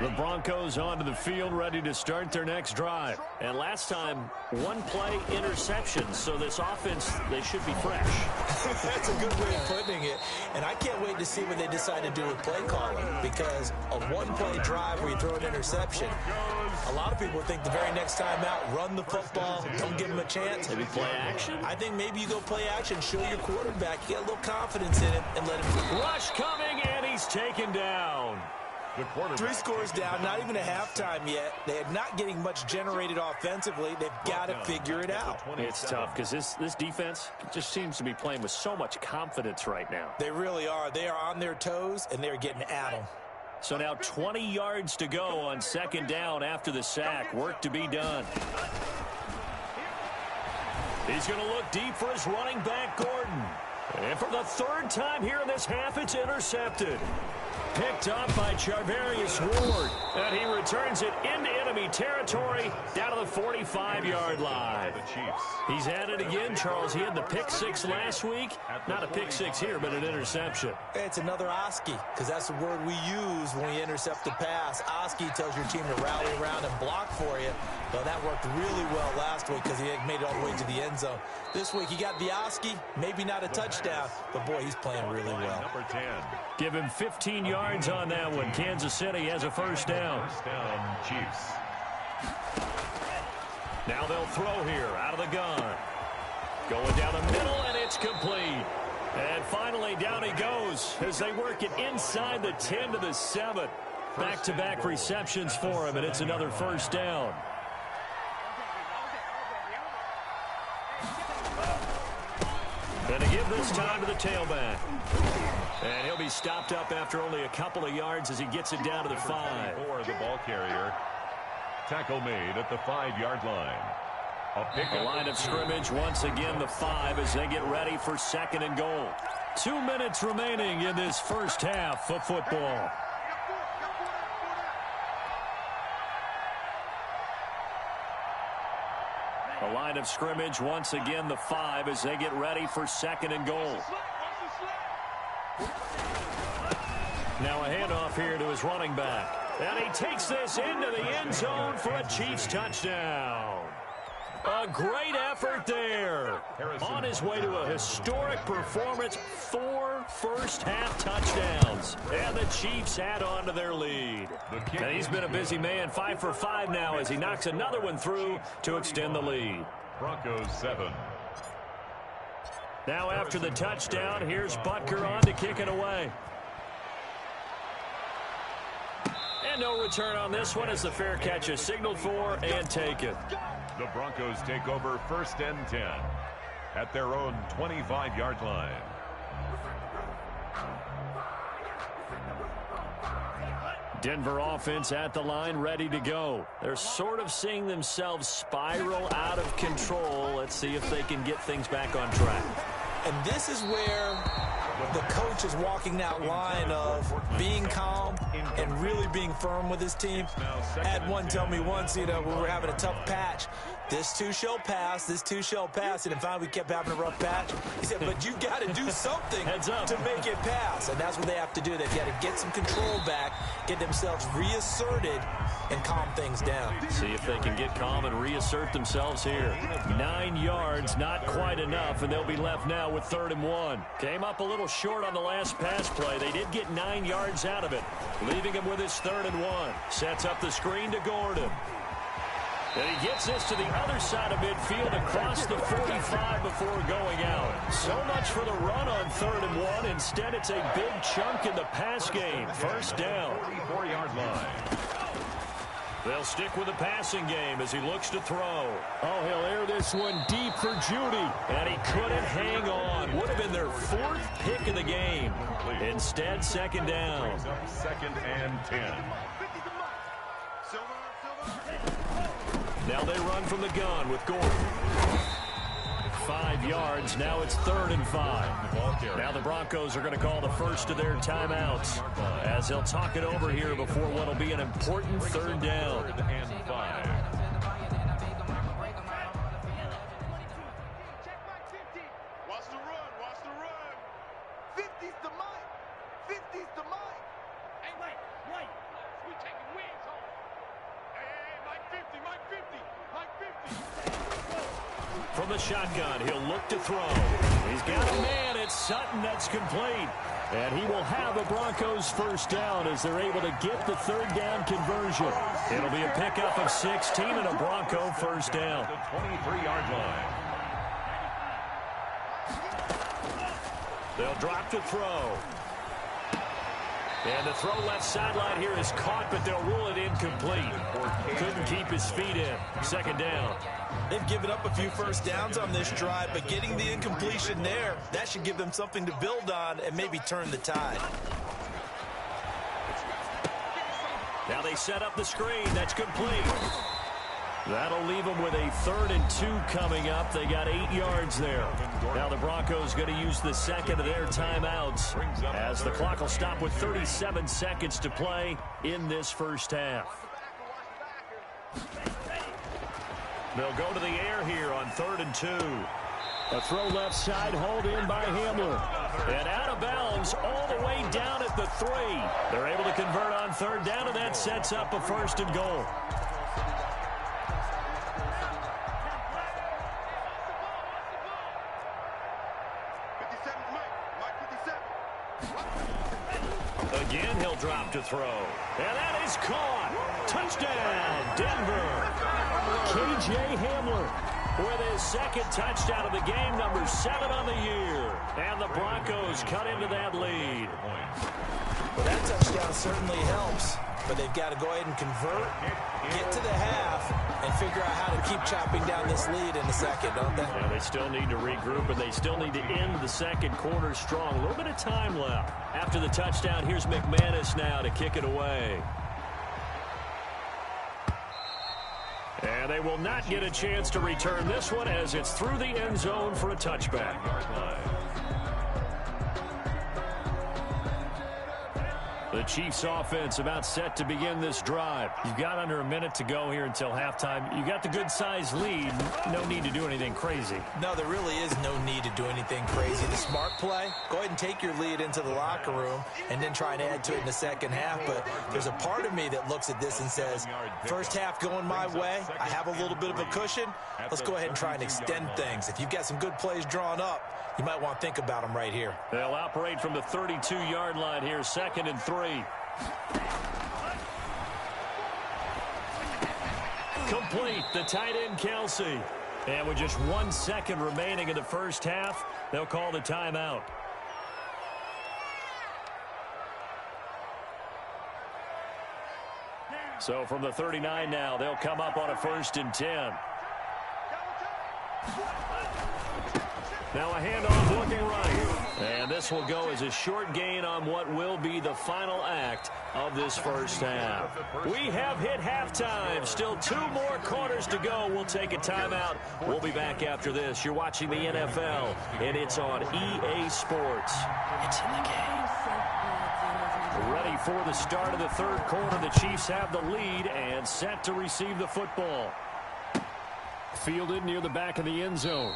The Broncos onto the field, ready to start their next drive. And last time, one play interception. So this offense, they should be fresh. That's a good way of putting it. And I can't wait to see what they decide to do with play calling. Because a one-play drive where you throw an interception, a lot of people think the very next time out, run the football, don't give them a chance. Maybe play action? I think maybe you go play action, show your quarterback, get a little confidence in it, and let him. Rush coming, and he's taken down. 3 scores down, not even a halftime yet. They are not getting much generated offensively. They've got to figure it out. It's tough because this defense just seems to be playing with so much confidence right now. They really are. They are on their toes, and they're getting at them. So now 20 yards to go on second down after the sack. Work to be done. He's going to look deep for his running back, Gordon. And for the third time here in this half, it's intercepted. Picked up by Charvarius Ward. And he returns it into enemy territory down to the 45-yard line. He's at it again, Charles. He had the pick six last week. Not a pick six here, but an interception. It's another Oski, because that's the word we use when we intercept the pass. Oski tells your team to rally around and block for you. Well, that worked really well last week because he had made it all the way to the end zone. This week, he got the Oski, maybe not a touchdown, but, boy, he's playing really well. Number 10. Give him 15 yards on that one. Kansas City has a first down. First down, Chiefs. Now they'll throw here out of the gun. Going down the middle, and it's complete. And finally, down he goes as they work it inside the 10 to the 7. Back-to-back receptions for him, and it's another first down. And to give this time to the tailback. And he'll be stopped up after only a couple of yards as he gets it down to the 5. For the ball carrier. Tackle made at the 5-yard line. The line of scrimmage once again the 5 as they get ready for second and goal. 2 minutes remaining in this first half of football. The line of scrimmage once again the 5 as they get ready for second and goal. Now a handoff here to his running back. And he takes this into the end zone for a Chiefs touchdown. A great effort there. On his way to a historic performance, 4 first-half touchdowns. And the Chiefs add on to their lead. And he's been a busy man, 5 for 5 now as he knocks another one through to extend the lead. Broncos 7. Now after the touchdown, here's Butker on to kick it away. And no return on this one as the fair catch is signaled for and taken. The Broncos take over first and 10 at their own 25-yard line. Denver offense at the line, ready to go. They're sort of seeing themselves spiral out of control. Let's see if they can get things back on track. And this is where the coach is walking that line of being calm and really being firm with his team. I had one tell me once, when we were having a tough patch, this too shall pass, this too shall pass. And finally we kept having a rough patch. He said, but you got to do something to make it pass. And that's what they have to do. They've got to get some control back, get themselves reasserted, and calm things down. See if they can get calm and reassert themselves here. 9 yards, not quite enough, and they'll be left now with 3rd and 1. Came up a little short on the last pass play. They did get 9 yards out of it, leaving him with his 3rd and 1. Sets up the screen to Gordon. And he gets this to the other side of midfield across the 45 before going out. So much for the run on 3rd and 1. Instead, it's a big chunk in the pass game. First down. 44-yard line. They'll stick with the passing game as he looks to throw. Oh, he'll air this one deep for Judy. And he couldn't hang on. Would have been their 4th pick of the game. Instead, second down. Second and 10. Now they run from the gun with Gordon. 5 yards. Now it's 3rd and 5. Now the Broncos are going to call the first of their timeouts as they'll talk it over here before what will be an important 3rd down. 3rd and 5. Watch the run. Watch the run. 50's the mic. 50's the mic. Hey, wait. We taking wings. from the shotgun. He'll look to throw. He's got a man. It's Sutton that's complete. And he will have a Broncos first down as they're able to get the third down conversion. It'll be a pickup of 16 and a Bronco first down. The 23-yard line. They'll drop to throw. And the throw left sideline here is caught, but they'll rule it incomplete. Couldn't keep his feet in. Second down. They've given up a few first downs on this drive, but getting the incompletion there, that should give them something to build on and maybe turn the tide. Now they set up the screen. That's complete. That'll leave them with a 3rd and 2 coming up. They got 8 yards there. Now the Broncos going to use the second of their timeouts as the clock will stop with 37 seconds to play in this first half. They'll go to the air here on 3rd and 2. A throw left side, hauled in by Hamler. And out of bounds all the way down at the 3. They're able to convert on 3rd down, and that sets up a 1st and goal. Again, he'll drop to throw. And that is caught. Touchdown, Denver. K.J. Hamler with his 2nd touchdown of the game, number 7 on the year. And the Broncos cut into that lead. Well, that touchdown certainly helps, but they've got to go ahead and convert, get to the half, and figure out how to keep chopping down this lead in the second, don't they? Yeah, they still need to regroup, and they still need to end the second quarter strong. A little bit of time left. After the touchdown, here's McManus now to kick it away. And they will not get a chance to return this one as it's through the end zone for a touchback. The Chiefs offense about set to begin this drive. You've got under a minute to go here until halftime. You got the good-sized lead. No need to do anything crazy. No, there really is no need to do anything crazy. The smart play, go ahead and take your lead into the locker room and then try and add to it in the second half. But there's a part of me that looks at this and says, first half going my way, I have a little bit of a cushion. Let's go ahead and try and extend things. If you've got some good plays drawn up, you might want to think about them right here. They'll operate from the 32-yard line here, 2nd and 3. Complete, the tight end Kelsey. And with just 1 second remaining in the first half, they'll call the timeout. So from the 39 now, they'll come up on a 1st and 10. Now a handoff looking right. And this will go as a short gain on what will be the final act of this first half. We have hit halftime. Still 2 more quarters to go. We'll take a timeout. We'll be back after this. You're watching the NFL, and it's on EA Sports. It's in the game. Ready for the start of the 3rd quarter. The Chiefs have the lead and set to receive the football. Fielded near the back of the end zone.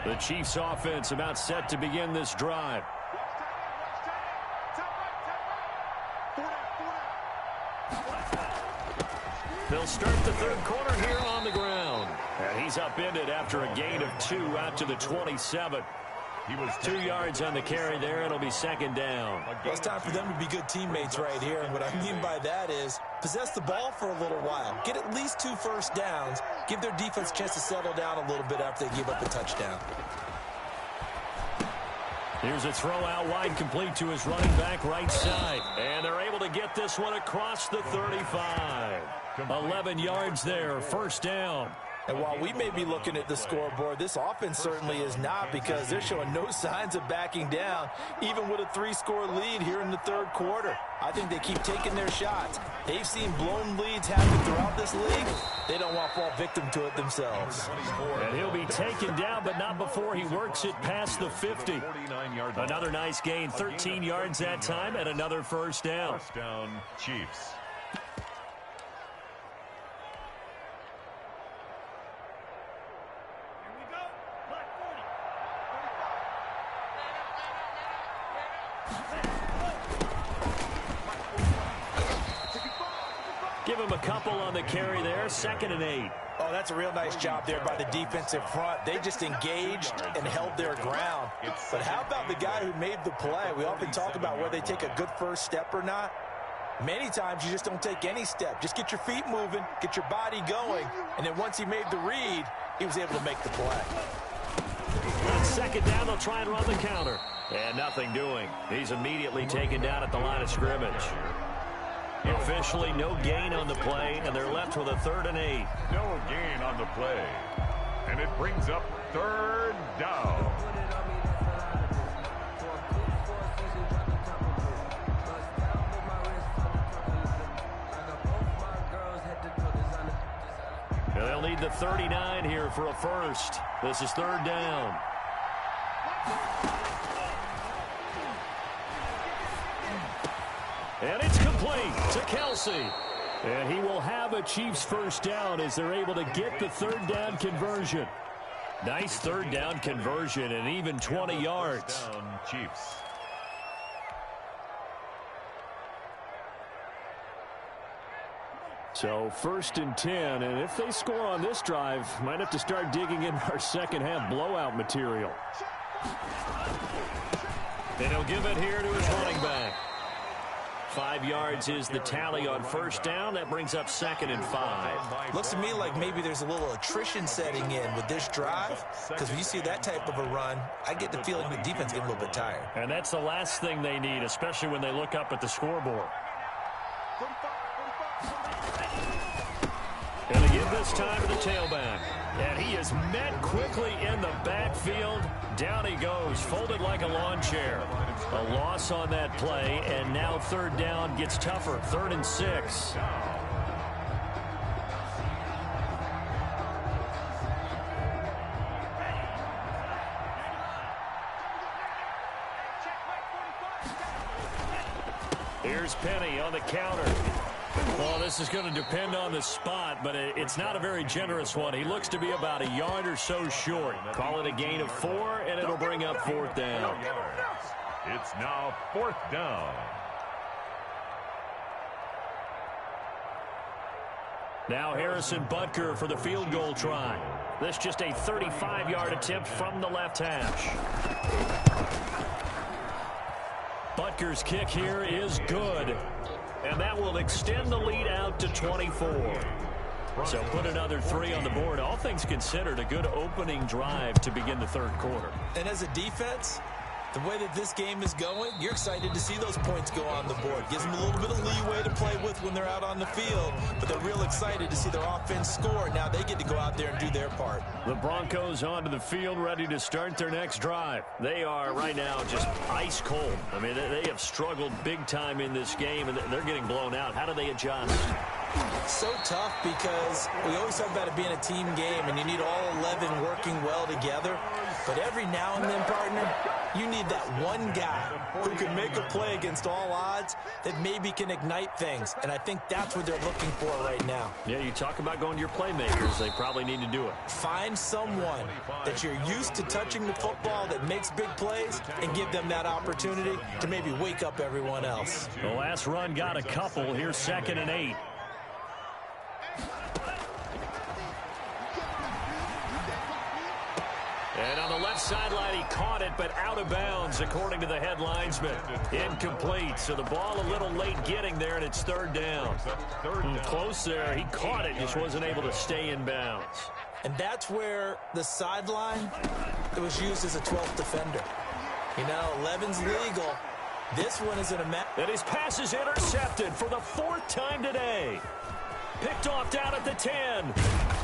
The Chiefs offense about set to begin this drive. They'll start the 3rd quarter here on the ground. And he's upended after a gain of 2 out to the 27. He was 2 yards on the carry there. It'll be 2nd down. Well, it's time for them to be good teammates right here. And what I mean by that is possess the ball for a little while. Get at least 2 first downs. Give their defense a chance to settle down a little bit after they give up a touchdown. Here's a throw out wide, complete to his running back right side. And they're able to get this one across the 35. 11 yards there, 1st down. And while we may be looking at the scoreboard, this offense certainly is not, because they're showing no signs of backing down, even with a 3-score lead here in the 3rd quarter. I think they keep taking their shots. They've seen blown leads happen throughout this league. They don't want to fall victim to it themselves. And he'll be taken down, but not before he works it past the 50. Another nice gain, 13 yards that time, and another 1st down. 1st down, Chiefs. Give him a couple on the carry there. 2nd and 8. Oh, that's a real nice job there by the defensive front. They just engaged and held their ground. But how about the guy who made the play? We often talk about whether they take a good first step or not. Many times you just don't take any step. Just get your feet moving, get your body going, and then once he made the read, he was able to make the play. On 2nd down, they'll try and run the counter. And nothing doing. He's immediately taken down at the line of scrimmage. Officially no gain on the play, and they're left with a 3rd and 8. No gain on the play. And it brings up 3rd down. They'll need the 39 here for a first. This is 3rd down. And it's complete to Kelsey. And he will have a Chiefs first down as they're able to get the 3rd down conversion. Nice 3rd down conversion and even 20 yards. Down, Chiefs. So 1st and 10, and if they score on this drive, might have to start digging in our second half blowout material. And he'll give it here to his running back. 5 yards is the tally on 1st down. That brings up 2nd and 5. Looks to me like maybe there's a little attrition setting in with this drive, because when you see that type of a run, I get the feeling the defense getting a little bit tired. And that's the last thing they need, especially when they look up at the scoreboard. And they give this time to the tailback. And he is met quickly in the backfield. Down he goes, folded like a lawn chair. A loss on that play, and now 3rd down gets tougher. 3rd and 6. Here's Penny on the counter. Well, this is going to depend on the spot, but it's not a very generous one. He looks to be about a yard or so short. Call it a gain of 4, and it'll bring up 4th down. It's now 4th down. Now Harrison Butker for the field goal try. This just a 35-yard attempt from the left hash. Butker's kick here is good. And that will extend the lead out to 24. So put another 3 on the board. All things considered, a good opening drive to begin the 3rd quarter. And as a defense, the way that this game is going, you're excited to see those points go on the board. Gives them a little bit of leeway to play with when they're out on the field, but they're real excited to see their offense score. Now they get to go out there and do their part. The Broncos onto the field, ready to start their next drive. They are right now just ice cold. I mean, they have struggled big time in this game, and they're getting blown out. How do they adjust? So tough, because we always talk about it being a team game, and you need all 11 working well together. But every now and then, partner, you need that one guy who can make a play against all odds that maybe can ignite things. And I think that's what they're looking for right now. Yeah, you talk about going to your playmakers. They probably need to do it. Find someone that you're used to touching the football that makes big plays and give them that opportunity to maybe wake up everyone else. The last run got a couple. Here's 2nd and 8. And on the left sideline, he caught it, but out of bounds, according to the head linesman. Incomplete, so the ball a little late getting there, and it's 3rd down. Close there. He caught it, just wasn't able to stay in bounds. And that's where the sideline, it was used as a 12th defender. You know, 11's legal. This one isn't a match. And his pass is intercepted for the 4th time today. Picked off down at the 10.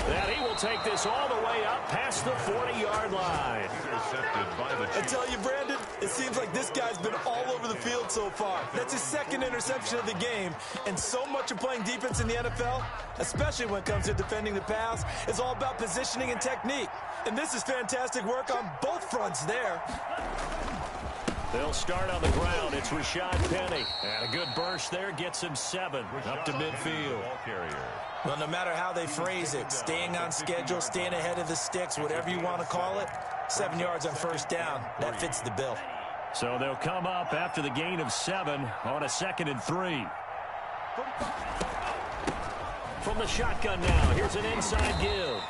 And he will take this all the way up past the 40-yard line. Intercepted by the Chiefs. I tell you, Brandon, it seems like this guy's been all over the field so far. That's his 2nd interception of the game. And so much of playing defense in the NFL, especially when it comes to defending the pass, is all about positioning and technique. And this is fantastic work on both fronts there. They'll start on the ground. It's Rashad Penny. And a good burst there gets him 7 up to midfield. Well, no matter how they phrase it, staying on schedule, staying ahead of the sticks, whatever you want to call it, 7 yards on 1st down. That fits the bill. So they'll come up after the gain of 7 on a 2nd and 3. from the shotgun now. Here's an inside give.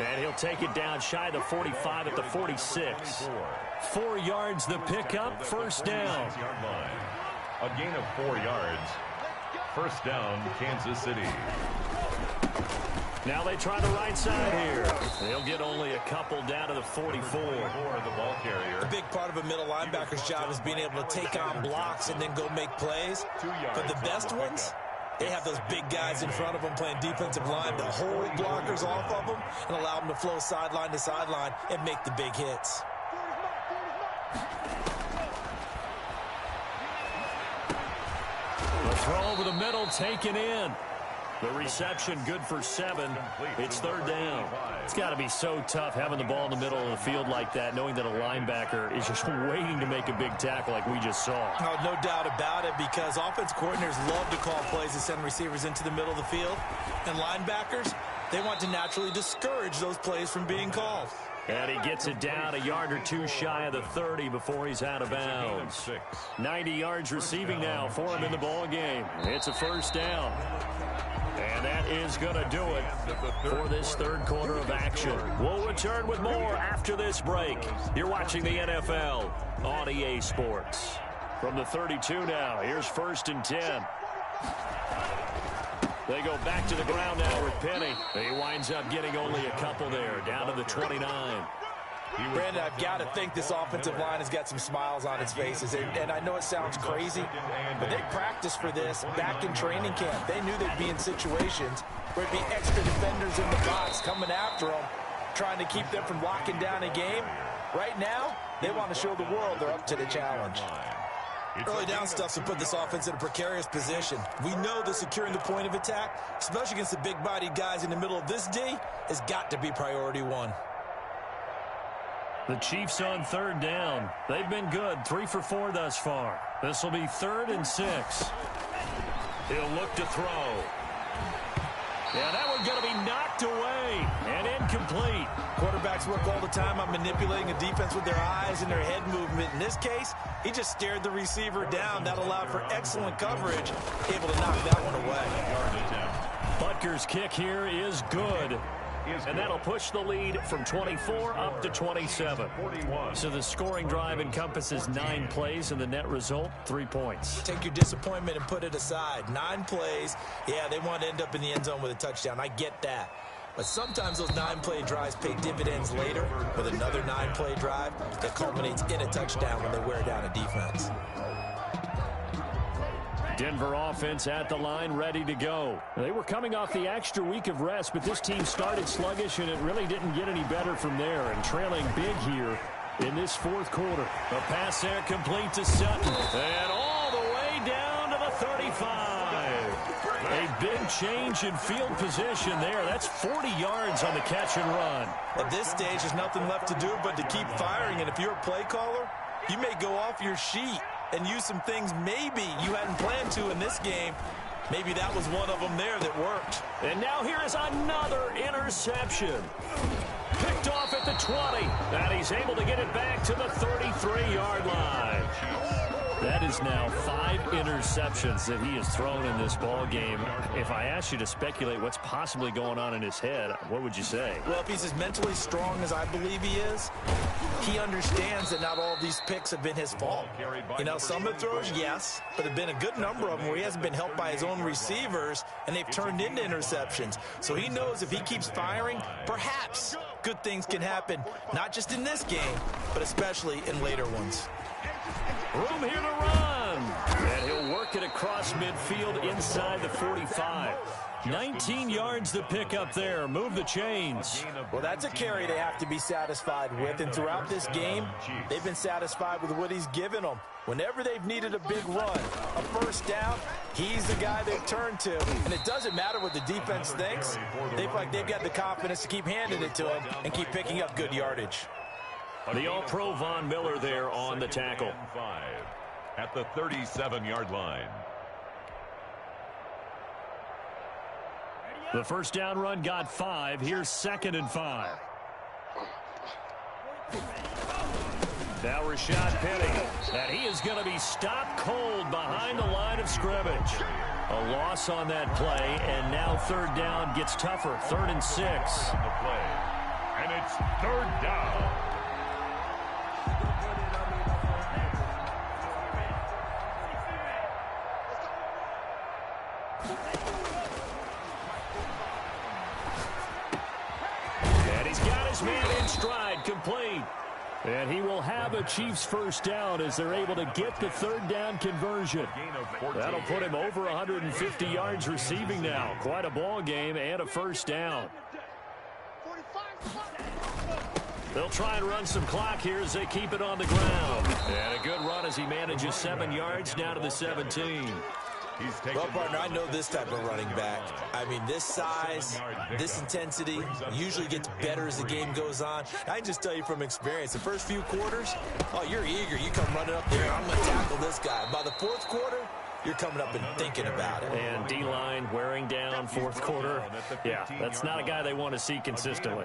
And he'll take it down shy of the 45 at the 46. 4 yards the pickup, first down. A gain of 4 yards. First down, Kansas City. Now they try the right side here. They'll get only a couple down to the 44. The ball carrier. A big part of a middle linebacker's job is being able to take on blocks and then go make plays. But the best ones, they have those big guys in front of them playing defensive line that hold blockers off of them and allow them to flow sideline to sideline and make the big hits. The throw over the middle taken in. The reception good for 7. It's third down. It's got to be so tough having the ball in the middle of the field like that, knowing that a linebacker is just waiting to make a big tackle like we just saw. Oh, no doubt about it, because offense coordinators love to call plays to send receivers into the middle of the field. And linebackers, they want to naturally discourage those plays from being called. And he gets it down a yard or two shy of the 30 before he's out of bounds. 90 yards receiving now for him in the ball game. It's a first down. And that is going to do it for this third quarter of action. We'll return with more after this break. You're watching the NFL on EA Sports. From the 32 now, here's first and 10. They go back to the ground now with Penny. He winds up getting only a couple there, down to the 29. Brandon, I've got to think this offensive line has got some smiles on its faces. And I know it sounds crazy, but they practiced for this back in training camp. They knew they'd be in situations where it'd be extra defenders in the box coming after them, trying to keep them from locking down a game. Right now, they want to show the world they're up to the challenge. Early down stuff's to put this offense in a precarious position. We know that securing the point of attack, especially against the big-bodied guys in the middle of this D, has got to be priority one. The Chiefs on third down. They've been good, 3 for 4 thus far. This will be 3rd and 6. He'll look to throw. Yeah, that one's going to be knocked away and incomplete. Quarterbacks work all the time on manipulating a defense with their eyes and their head movement. In this case, he just stared the receiver down. That allowed for excellent coverage, able to knock that one away. Butker's kick here is good. And that'll push the lead from 24 up to 27. So the scoring drive encompasses 9 plays, and the net result, 3 points. Take your disappointment and put it aside. 9 plays. Yeah, they want to end up in the end zone with a touchdown. I get that. But sometimes those 9-play drives pay dividends later with another 9-play drive that culminates in a touchdown when they wear down a defense. Denver offense at the line, ready to go. They were coming off the extra week of rest, but this team started sluggish, and it really didn't get any better from there, and trailing big here in this fourth quarter. A pass there complete to Sutton, and all the way down to the 35. A big change in field position there. That's 40 yards on the catch and run. At this stage, there's nothing left to do but to keep firing, and if you're a play caller, you may go off your sheet and use some things maybe you hadn't planned to in this game. Maybe that was one of them there that worked. And now here is another interception. Picked off at the 20. And he's able to get it back to the 33-yard line. That is now 5 interceptions that he has thrown in this ball game. If I asked you to speculate what's possibly going on in his head, what would you say? Well, if he's as mentally strong as I believe he is, he understands that not all of these picks have been his fault. You know, some of the throws, yes, but there have been a good number of them where he hasn't been helped by his own receivers, and they've turned into interceptions. So he knows if he keeps firing, perhaps good things can happen, not just in this game, but especially in later ones. Room here to run. And he'll work it across midfield inside the 45. 19 yards to pick up there. Move the chains. Well, that's a carry they have to be satisfied with. And throughout this game, they've been satisfied with what he's given them. Whenever they've needed a big run, a first down, he's the guy they've turned to. And it doesn't matter what the defense thinks. They feel like they've got the confidence to keep handing it to him and keep picking up good yardage. The All-Pro Von Miller there on the tackle. At the 37-yard line. The first down run got 5. Here's 2nd and 5. Now Rashad Penny. And he is going to be stopped cold behind the line of scrimmage. A loss on that play, and now third down gets tougher. 3rd and 6. On the play. And it's 3rd down. And he's got his man in stride, complete. And he will have a Chiefs first down as they're able to get the 3rd down conversion. That'll put him over 150 yards receiving now. Quite a ball game and a first down. They'll try and run some clock here as they keep it on the ground. And a good run as he manages 7 yards down to the 17. Well, partner, I know this type of running back. I mean, this size, this intensity usually gets better as the game goes on. I can just tell you from experience, the first few quarters, oh, you're eager. You come running up there, I'm going to tackle this guy. By the 4th quarter, you're coming up and thinking about it. And D-line wearing down 4th quarter. Yeah, that's not a guy they want to see consistently.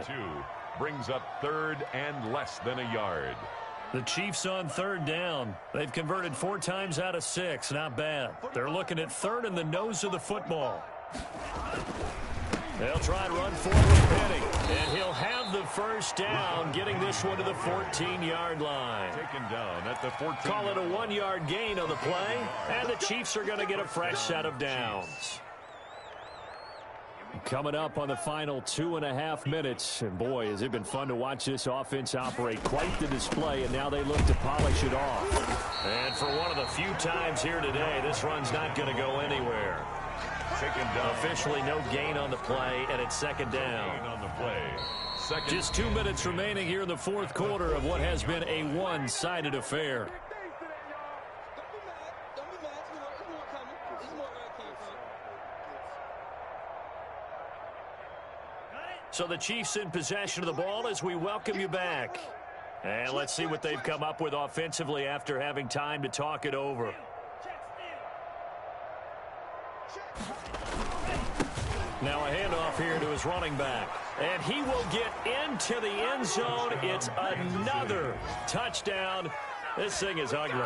Brings up 3rd and less than a yard. The Chiefs on 3rd down. They've converted 4 times out of 6. Not bad. They're looking at 3rd in the nose of the football. They'll try and run forward with Penny. And he'll have the first down, getting this one to the 14-yard line. Taken down at the 14. Call it a 1-yard gain on the play. And the Chiefs are going to get a fresh set of downs. Coming up on the final 2.5 minutes. And boy, has it been fun to watch this offense operate. Quite the display, and now they look to polish it off. And for one of the few times here today, this run's not going to go anywhere. Taken down. Officially no gain on the play, and it's 2nd down. On the play. Just 2 minutes remaining here in the 4th quarter of what has been a one-sided affair. So the Chiefs in possession of the ball as we welcome you back. And let's see what they've come up with offensively after having time to talk it over. Now a handoff here to his running back. And he will get into the end zone. It's another touchdown. This thing is ugly.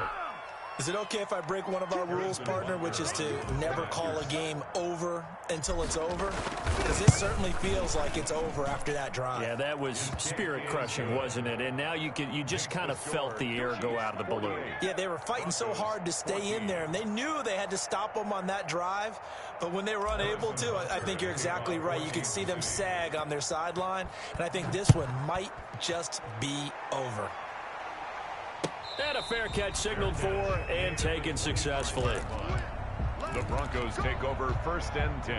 Is it okay if I break one of our rules, partner, which is to never call a game over until it's over? Because this certainly feels like it's over after that drive. Yeah, that was spirit-crushing, wasn't it? And now you just kind of felt the air go out of the balloon. Yeah, they were fighting so hard to stay in there, and they knew they had to stop them on that drive. But when they were unable to, I think you're exactly right. You could see them sag on their sideline, and I think this one might just be over. And a fair catch signaled for and taken successfully. The Broncos take over 1st and 10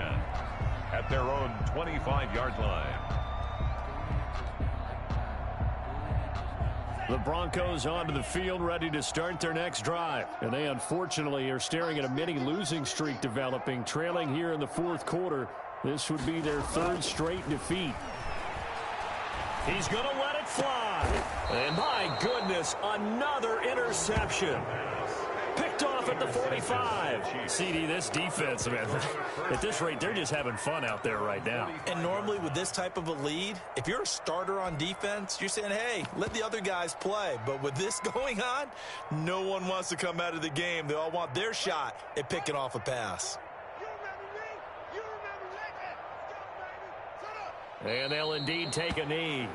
at their own 25-yard line. The Broncos onto the field ready to start their next drive. And they unfortunately are staring at a mini losing streak developing, trailing here in the 4th quarter. This would be their 3rd straight defeat. He's going to let it fly. And my goodness, another interception. Picked off at the 45. CD, this defense, man, at this rate, they're just having fun out there right now. And normally with this type of a lead, if you're a starter on defense, you're saying, hey, let the other guys play. But with this going on, no one wants to come out of the game. They all want their shot at picking off a pass. And they'll indeed take a knee.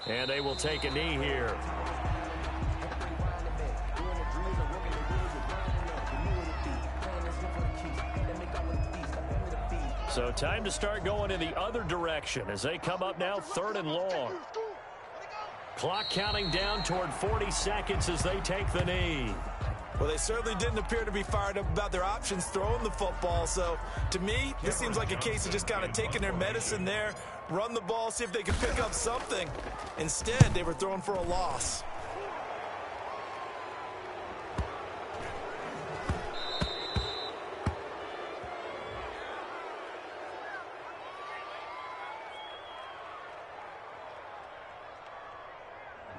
And they will take a knee here. So time to start going in the other direction as they come up now 3rd and long. Clock counting down toward 40 seconds as they take the knee. Well, they certainly didn't appear to be fired up about their options throwing the football. So, to me, this seems like a case of just kind of taking their medicine there, run the ball, see if they can pick up something. Instead, they were throwing for a loss.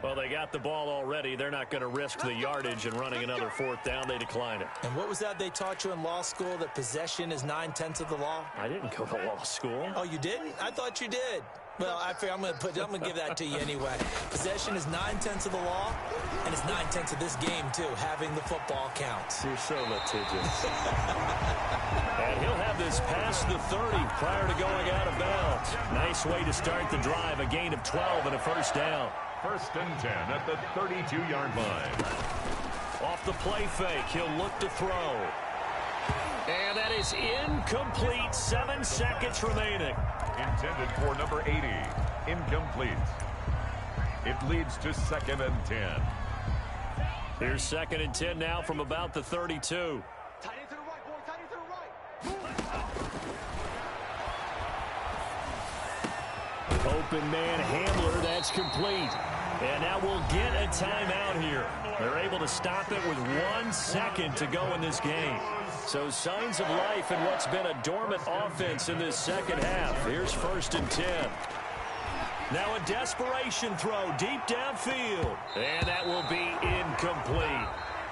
Well, they got the ball already. They're not going to risk the yardage and running another fourth down. They decline it. And what was that they taught you in law school, that possession is 9/10 of the law? I didn't go to law school. Oh, you didn't? I thought you did. Well, I figure I'm going to give that to you anyway. Possession is 9/10 of the law, and it's 9/10 of this game, too. Having the football counts. You're so litigious. And he'll have this past the 30 prior to going out of bounds. Nice way to start the drive. A gain of 12 and a first down. 1st and 10 at the 32-yard line. Off the play fake, he'll look to throw. And that is incomplete. 7 seconds remaining. Intended for number 80. Incomplete. It leads to 2nd and 10. Here's 2nd and 10 now from about the 32. Tight end to the right, boy. Tight end to the right. Open man Hamler, that's complete. And now we'll get a timeout here. They're able to stop it with 1 second to go in this game. So signs of life in what's been a dormant offense in this second half. Here's 1st and 10. Now a desperation throw deep downfield. And that will be incomplete,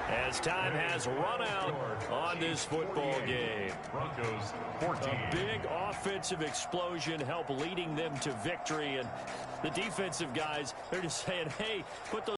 as time has run out on this football game. Broncos 14. A big offensive explosion helped leading them to victory. And the defensive guys, they're just saying, hey, put those